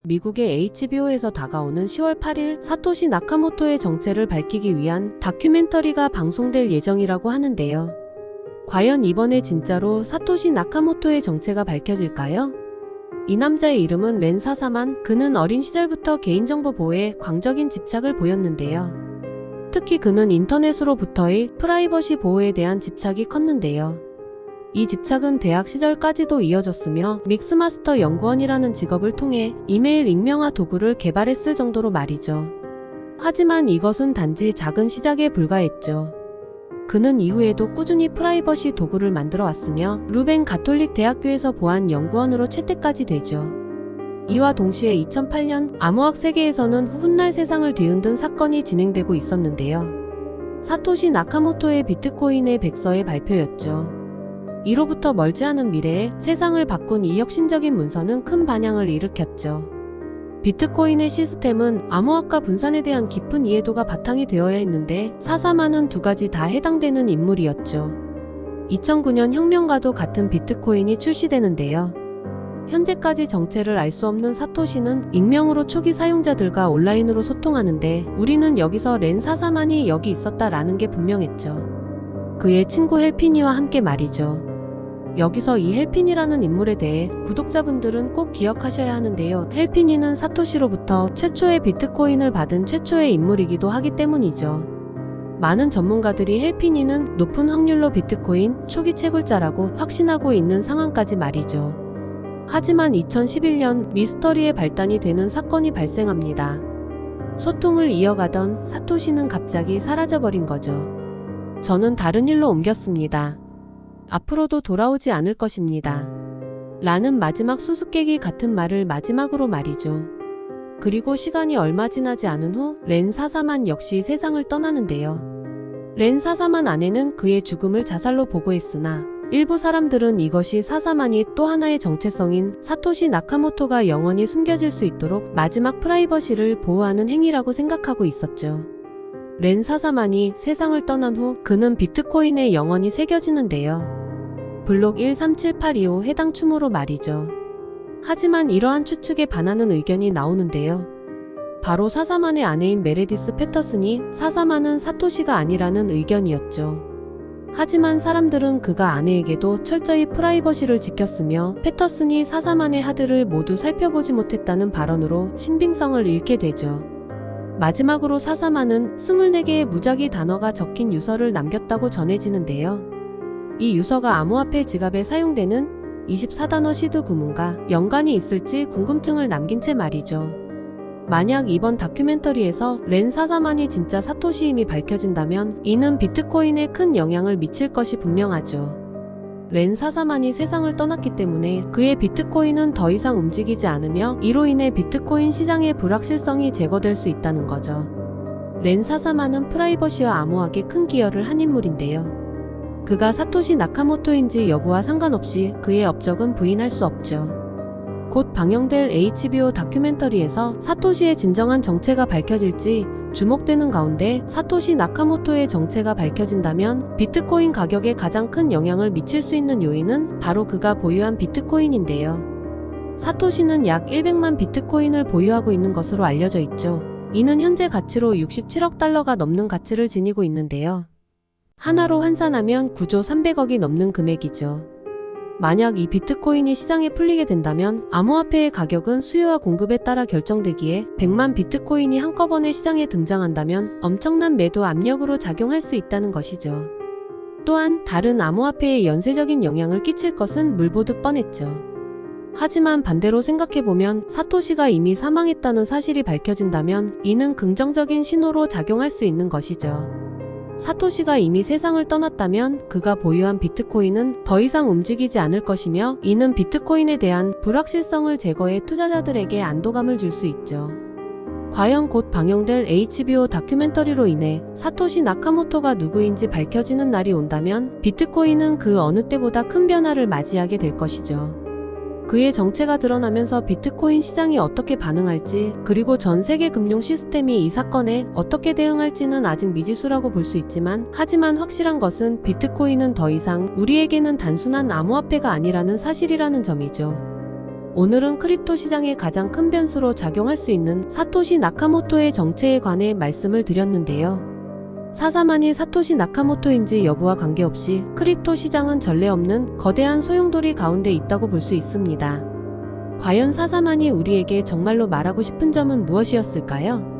미국의 HBO에서 다가오는 10월 8일 사토시 나카모토의 정체를 밝히기 위한 다큐멘터리가 방송될 예정이라고 하는데요. 과연 이번에 진짜로 사토시 나카모토의 정체가 밝혀질까요? 이 남자의 이름은 렌 사사만. 그는 어린 시절부터 개인정보 보호에 광적인 집착을 보였는데요. 특히 그는 인터넷으로부터의 프라이버시 보호에 대한 집착이 컸는데요. 이 집착은 대학 시절까지도 이어졌으며 믹스마스터 연구원이라는 직업을 통해 이메일 익명화 도구를 개발했을 정도로 말이죠. 하지만 이것은 단지 작은 시작에 불과했죠. 그는 이후에도 꾸준히 프라이버시 도구를 만들어 왔으며 루벤 가톨릭 대학교에서 보안 연구원으로 채택까지 되죠. 이와 동시에 2008년 암호학 세계에서는 훗날 세상을 뒤흔든 사건이 진행되고 있었는데요. 사토시 나카모토의 비트코인의 백서의 발표였죠. 이로부터 멀지 않은 미래에 세상을 바꾼 이 혁신적인 문서는 큰 반향을 일으켰죠. 비트코인의 시스템은 암호학과 분산에 대한 깊은 이해도가 바탕이 되어야 했는데 사사만은 두 가지 다 해당되는 인물이었죠. 2009년 혁명과도 같은 비트코인이 출시되는데요. 현재까지 정체를 알 수 없는 사토시는 익명으로 초기 사용자들과 온라인으로 소통하는데 우리는 여기서 렌 사사만이 여기 있었다라는 게 분명했죠. 그의 친구 헬피니와 함께 말이죠. 여기서 이 헬피니라는 인물에 대해 구독자분들은 꼭 기억하셔야 하는데요. 헬피니는 사토시로부터 최초의 비트코인을 받은 최초의 인물이기도 하기 때문이죠. 많은 전문가들이 헬피니는 높은 확률로 비트코인 초기 채굴자라고 확신하고 있는 상황까지 말이죠. 하지만 2011년 미스터리의 발단이 되는 사건이 발생합니다. 소통을 이어가던 사토시는 갑자기 사라져버린 거죠. 저는 다른 일로 옮겼습니다. 앞으로도 돌아오지 않을 것입니다. 라는 마지막 수수께끼 같은 말을 마지막으로 말이죠. 그리고 시간이 얼마 지나지 않은 후 렌 사사만 역시 세상을 떠나는데요. 렌 사사만 아내는 그의 죽음을 자살로 보고했으나 일부 사람들은 이것이 사사만이 또 하나의 정체성인 사토시 나카모토가 영원히 숨겨질 수 있도록 마지막 프라이버시를 보호하는 행위라고 생각하고 있었죠. 렌 사사만이 세상을 떠난 후 그는 비트코인에 영원히 새겨지는데요. 블록 137825 해당 추모로 말이죠. 하지만 이러한 추측에 반하는 의견이 나오는데요. 바로 사사만의 아내인 메레디스 패터슨이 사사만은 사토시가 아니라는 의견이었죠. 하지만 사람들은 그가 아내에게도 철저히 프라이버시를 지켰으며 패터슨이 사사만의 하드를 모두 살펴보지 못했다는 발언으로 신빙성을 잃게 되죠. 마지막으로 사사만은 24개의 무작위 단어가 적힌 유서를 남겼다고 전해지는데요. 이 유서가 암호화폐 지갑에 사용되는 24단어 시드 구문과 연관이 있을지 궁금증을 남긴 채 말이죠. 만약 이번 다큐멘터리에서 렌 사사만이 진짜 사토시임이 밝혀진다면 이는 비트코인에 큰 영향을 미칠 것이 분명하죠. 렌 사사만이 세상을 떠났기 때문에 그의 비트코인은 더 이상 움직이지 않으며 이로 인해 비트코인 시장의 불확실성이 제거될 수 있다는 거죠. 렌 사사만은 프라이버시와 암호학에 큰 기여를 한 인물인데요. 그가 사토시 나카모토인지 여부와 상관없이 그의 업적은 부인할 수 없죠. 곧 방영될 HBO 다큐멘터리에서 사토시의 진정한 정체가 밝혀질지 주목되는 가운데 사토시 나카모토의 정체가 밝혀진다면 비트코인 가격에 가장 큰 영향을 미칠 수 있는 요인은 바로 그가 보유한 비트코인인데요. 사토시는 약 100만 비트코인을 보유하고 있는 것으로 알려져 있죠. 이는 현재 가치로 67억 달러가 넘는 가치를 지니고 있는데요. 하나로 환산하면 9조 300억이 넘는 금액이죠. 만약 이 비트코인이 시장에 풀리게 된다면 암호화폐의 가격은 수요와 공급에 따라 결정되기에 100만 비트코인이 한꺼번에 시장에 등장한다면 엄청난 매도 압력으로 작용할 수 있다는 것이죠. 또한 다른 암호화폐에 연쇄적인 영향을 끼칠 것은 물보듯 뻔했죠. 하지만 반대로 생각해보면 사토시가 이미 사망했다는 사실이 밝혀진다면 이는 긍정적인 신호로 작용할 수 있는 것이죠. 사토시가 이미 세상을 떠났다면 그가 보유한 비트코인은 더 이상 움직이지 않을 것이며 이는 비트코인에 대한 불확실성을 제거해 투자자들에게 안도감을 줄 수 있죠. 과연 곧 방영될 HBO 다큐멘터리로 인해 사토시 나카모토가 누구인지 밝혀지는 날이 온다면 비트코인은 그 어느 때보다 큰 변화를 맞이하게 될 것이죠. 그의 정체가 드러나면서 비트코인 시장이 어떻게 반응할지 그리고 전 세계 금융 시스템이 이 사건에 어떻게 대응할지는 아직 미지수라고 볼 수 있지만 하지만 확실한 것은 비트코인은 더 이상 우리에게는 단순한 암호화폐가 아니라는 사실이라는 점이죠. 오늘은 크립토 시장의 가장 큰 변수로 작용할 수 있는 사토시 나카모토의 정체에 관해 말씀을 드렸는데요. 사사만이 사토시 나카모토인지 여부와 관계없이 크립토 시장은 전례 없는 거대한 소용돌이 가운데 있다고 볼 수 있습니다. 과연 사사만이 우리에게 정말로 말하고 싶은 점은 무엇이었을까요?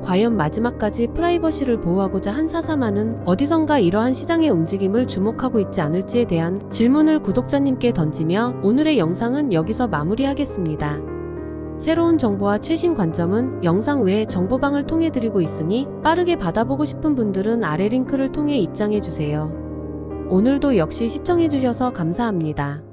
과연 마지막까지 프라이버시를 보호하고자 한 사사만은 어디선가 이러한 시장의 움직임을 주목하고 있지 않을지에 대한 질문을 구독자님께 던지며 오늘의 영상은 여기서 마무리하겠습니다. 새로운 정보와 최신 관점은 영상 외에 정보방을 통해 드리고 있으니 빠르게 받아보고 싶은 분들은 아래 링크를 통해 입장해주세요. 오늘도 역시 시청해주셔서 감사합니다.